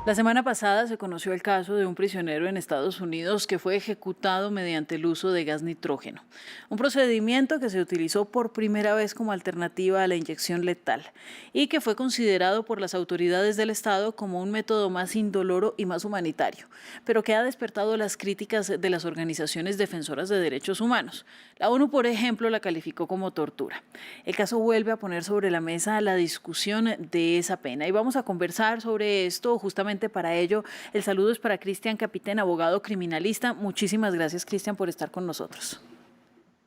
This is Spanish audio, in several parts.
La semana pasada se conoció el caso de un prisionero en Estados Unidos que fue ejecutado mediante el uso de gas nitrógeno, un procedimiento que se utilizó por primera vez como alternativa a la inyección letal y que fue considerado por las autoridades del Estado como un método más indoloro y más humanitario, pero que ha despertado las críticas de las organizaciones defensoras de derechos humanos. La ONU, por ejemplo, la calificó como tortura. El caso vuelve a poner sobre la mesa la discusión de esa pena y vamos a conversar sobre esto. Justamente para ello, el saludo es para Cristian Capitán, abogado criminalista. Muchísimas gracias, Cristian, por estar con nosotros.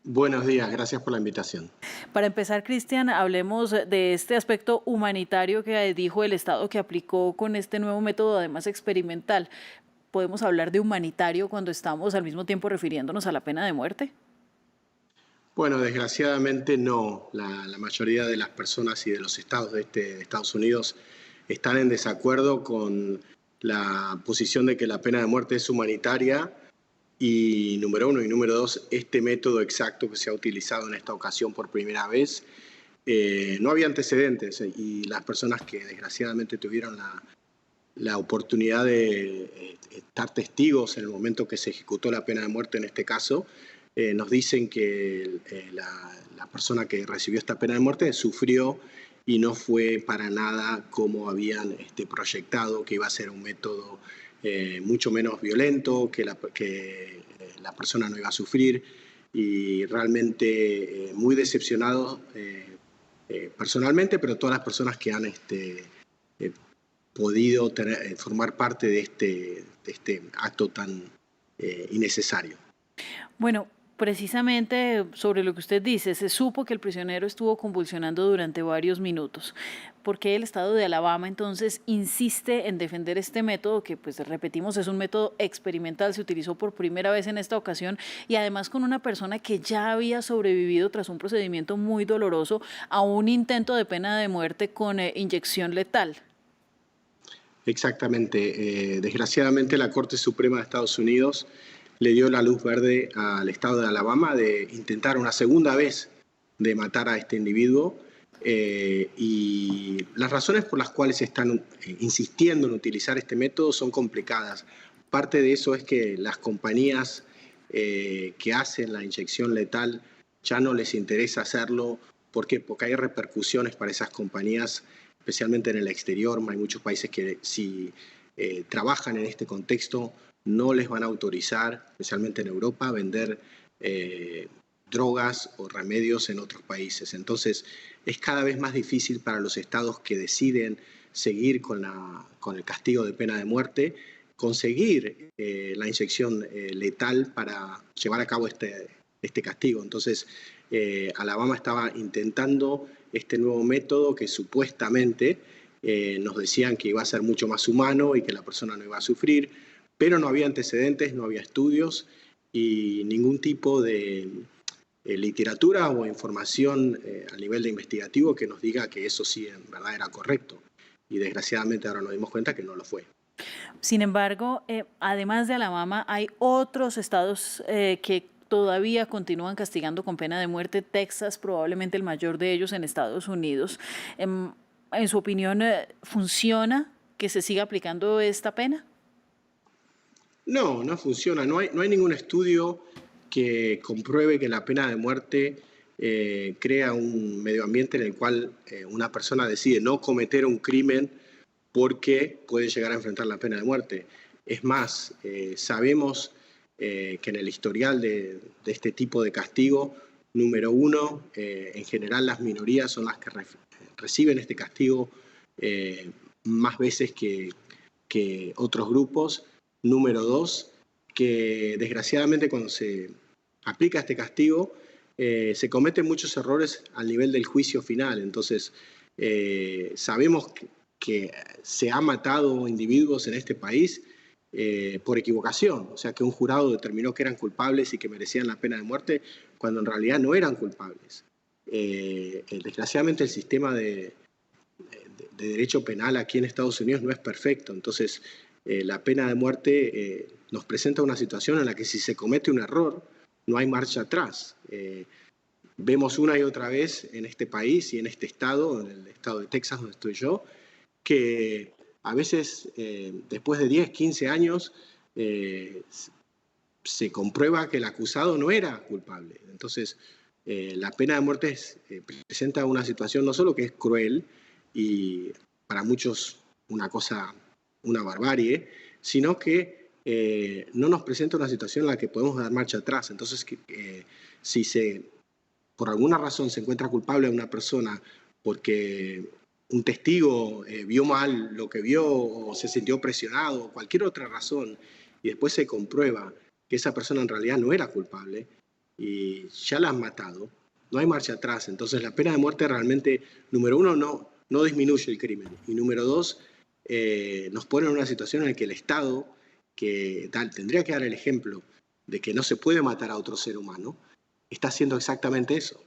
Buenos días, gracias por la invitación. Para empezar, Cristian, hablemos de este aspecto humanitario que dijo el Estado que aplicó con este nuevo método, además experimental. ¿Podemos hablar de humanitario cuando estamos al mismo tiempo refiriéndonos a la pena de muerte? Bueno, desgraciadamente no. La mayoría de las personas y de los estados de Estados Unidos están en desacuerdo con la posición de que la pena de muerte es humanitaria y número uno y número dos, este método exacto que se ha utilizado en esta ocasión por primera vez, no había antecedentes y las personas que desgraciadamente tuvieron la oportunidad de estar testigos en el momento que se ejecutó la pena de muerte en este caso, nos dicen que la persona que recibió esta pena de muerte sufrió y no fue para nada como habían proyectado, que iba a ser un método mucho menos violento, que la persona no iba a sufrir, y realmente muy decepcionados personalmente, pero todas las personas que han eh, podido formar parte de este acto tan innecesario. Bueno, precisamente sobre lo que usted dice, se supo que el prisionero estuvo convulsionando durante varios minutos. ¿Por qué el estado de Alabama entonces insiste en defender este método que, pues repetimos, es un método experimental, se utilizó por primera vez en esta ocasión y además con una persona que ya había sobrevivido tras un procedimiento muy doloroso a un intento de pena de muerte con inyección letal? Exactamente. Desgraciadamente la Corte Suprema de Estados Unidos le dio la luz verde al estado de Alabama de intentar una segunda vez de matar a este individuo, y las razones por las cuales están insistiendo en utilizar este método son complicadas. Parte de eso es que las compañías que hacen la inyección letal ya no les interesa hacerlo. ¿Por qué? Porque hay repercusiones para esas compañías, especialmente en el exterior. Hay muchos países que si trabajan en este contexto no les van a autorizar, especialmente en Europa, vender drogas o remedios en otros países. Entonces es cada vez más difícil para los estados que deciden seguir con el castigo de pena de muerte conseguir la inyección letal para llevar a cabo este castigo. Entonces Alabama estaba intentando este nuevo método que supuestamente nos decían que iba a ser mucho más humano y que la persona no iba a sufrir, pero no había antecedentes, no había estudios y ningún tipo de literatura o información a nivel de investigativo que nos diga que eso sí en verdad era correcto. Y desgraciadamente ahora nos dimos cuenta que no lo fue. Sin embargo, además de Alabama, hay otros estados que todavía continúan castigando con pena de muerte. Texas, probablemente el mayor de ellos en Estados Unidos. En su opinión, ¿funciona que se siga aplicando esta pena? No, no funciona. No hay ningún estudio que compruebe que la pena de muerte crea un medio ambiente en el cual una persona decide no cometer un crimen porque puede llegar a enfrentar la pena de muerte. Es más, sabemos que en el historial de este tipo de castigo, número uno, en general las minorías son las que reciben este castigo más veces que otros grupos. Número dos, que desgraciadamente cuando se aplica este castigo se cometen muchos errores al nivel del juicio final. Entonces, sabemos que se ha matado individuos en este país por equivocación, o sea que un jurado determinó que eran culpables y que merecían la pena de muerte cuando en realidad no eran culpables. Desgraciadamente el sistema de derecho penal aquí en Estados Unidos no es perfecto, entonces la pena de muerte nos presenta una situación en la que si se comete un error no hay marcha atrás. Vemos una y otra vez en este país y en este estado, en el estado de Texas donde estoy yo, que a veces después de 10, 15 años se comprueba que el acusado no era culpable. Entonces, la pena de muerte presenta una situación no solo que es cruel y para muchos una barbarie, sino que no nos presenta una situación en la que podemos dar marcha atrás. Entonces, si por alguna razón se encuentra culpable a una persona porque un testigo vio mal lo que vio o se sintió presionado o cualquier otra razón y después se comprueba que esa persona en realidad no era culpable y ya la han matado, no hay marcha atrás. Entonces la pena de muerte realmente, número uno, no disminuye el crimen y número dos, nos pone en una situación en la que el Estado, que tendría que dar el ejemplo de que no se puede matar a otro ser humano, está haciendo exactamente eso.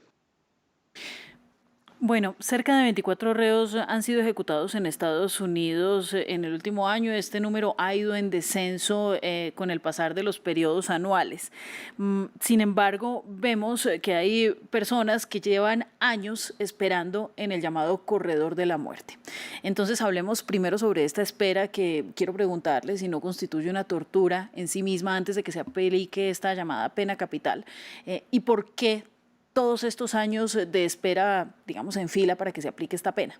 Bueno, cerca de 24 reos han sido ejecutados en Estados Unidos en el último año. Este número ha ido en descenso con el pasar de los periodos anuales. Sin embargo, vemos que hay personas que llevan años esperando en el llamado corredor de la muerte. Entonces, hablemos primero sobre esta espera, que quiero preguntarle si no constituye una tortura en sí misma antes de que se aplique esta llamada pena capital, y por qué todos estos años de espera, digamos, en fila para que se aplique esta pena.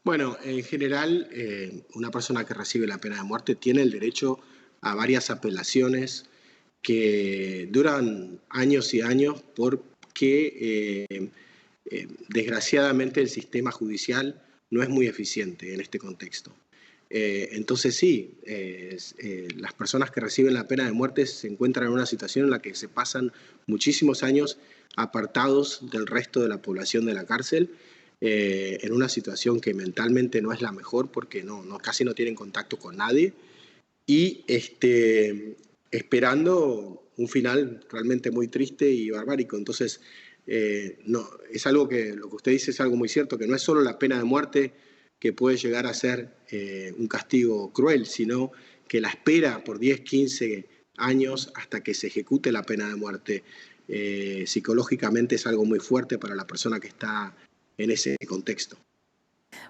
Bueno, en general, una persona que recibe la pena de muerte tiene el derecho a varias apelaciones que duran años y años porque desgraciadamente el sistema judicial no es muy eficiente en este contexto. Entonces sí, las personas que reciben la pena de muerte se encuentran en una situación en la que se pasan muchísimos años apartados del resto de la población de la cárcel, en una situación que mentalmente no es la mejor porque casi no tienen contacto con nadie y esperando un final realmente muy triste y barbárico. Entonces, no, es algo que lo que usted dice es algo muy cierto, que no es solo la pena de muerte que puede llegar a ser un castigo cruel, sino que la espera por 10, 15 años hasta que se ejecute la pena de muerte psicológicamente es algo muy fuerte para la persona que está en ese contexto.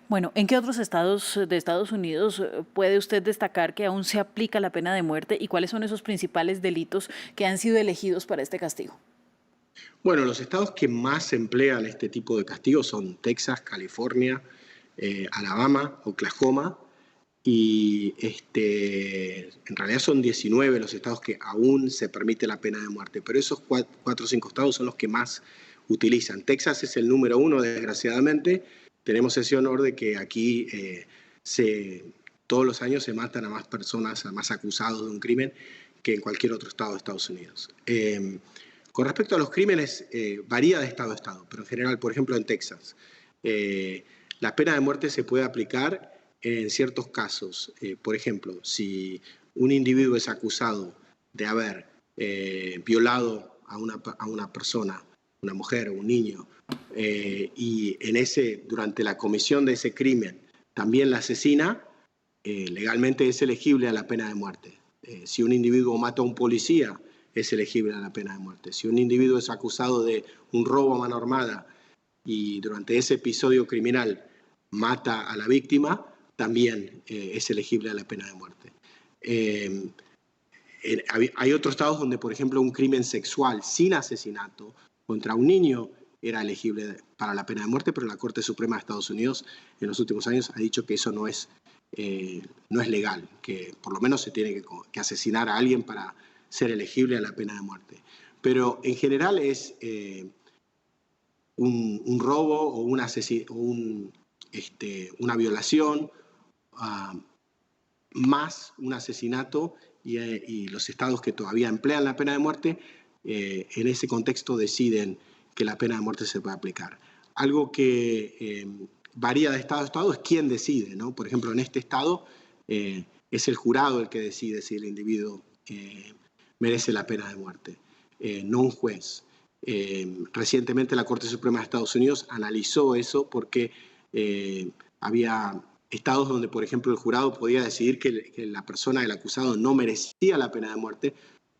Bueno, ¿en qué otros estados de Estados Unidos puede usted destacar que aún se aplica la pena de muerte y cuáles son esos principales delitos que han sido elegidos para este castigo? Bueno, los estados que más emplean este tipo de castigos son Texas, California, Alabama, Oklahoma, y en realidad son 19 los estados que aún se permite la pena de muerte, pero esos 4 o 5 estados son los que más utilizan. Texas es el número 1, desgraciadamente. Tenemos ese honor de que aquí todos los años se matan a más personas, a más acusados de un crimen que en cualquier otro estado de Estados Unidos. Con respecto a los crímenes, varía de estado a estado, pero en general, por ejemplo, en Texas, la pena de muerte se puede aplicar en ciertos casos. Por ejemplo, si un individuo es acusado de haber violado a una persona, una mujer o un niño, y durante la comisión de ese crimen también la asesina, legalmente es elegible a la pena de muerte. Si un individuo mata a un policía, es elegible a la pena de muerte. Si un individuo es acusado de un robo a mano armada y durante ese episodio criminal mata a la víctima, también es elegible a la pena de muerte. Hay otros estados donde, por ejemplo, un crimen sexual sin asesinato contra un niño era elegible para la pena de muerte, pero la Corte Suprema de Estados Unidos en los últimos años ha dicho que eso no es legal, que por lo menos se tiene que asesinar a alguien para ser elegible a la pena de muerte. Pero en general es un robo o una violación, más un asesinato, y los estados que todavía emplean la pena de muerte, en ese contexto deciden que la pena de muerte se puede aplicar. Algo que varía de estado a estado es quién decide, ¿no? Por ejemplo, en este estado es el jurado el que decide si el individuo merece la pena de muerte, no un juez. Recientemente la Corte Suprema de Estados Unidos analizó eso porque había estados donde, por ejemplo, el jurado podía decidir que la persona, el acusado, no merecía la pena de muerte,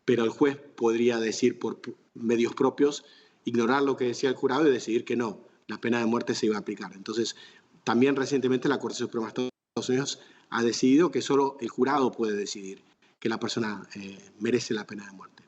pero el juez podría decir por medios propios, ignorar lo que decía el jurado y decidir que no, la pena de muerte se iba a aplicar. Entonces, también recientemente la Corte Suprema de Estados Estados Unidos ha decidido que solo el jurado puede decidir que la persona merece la pena de muerte.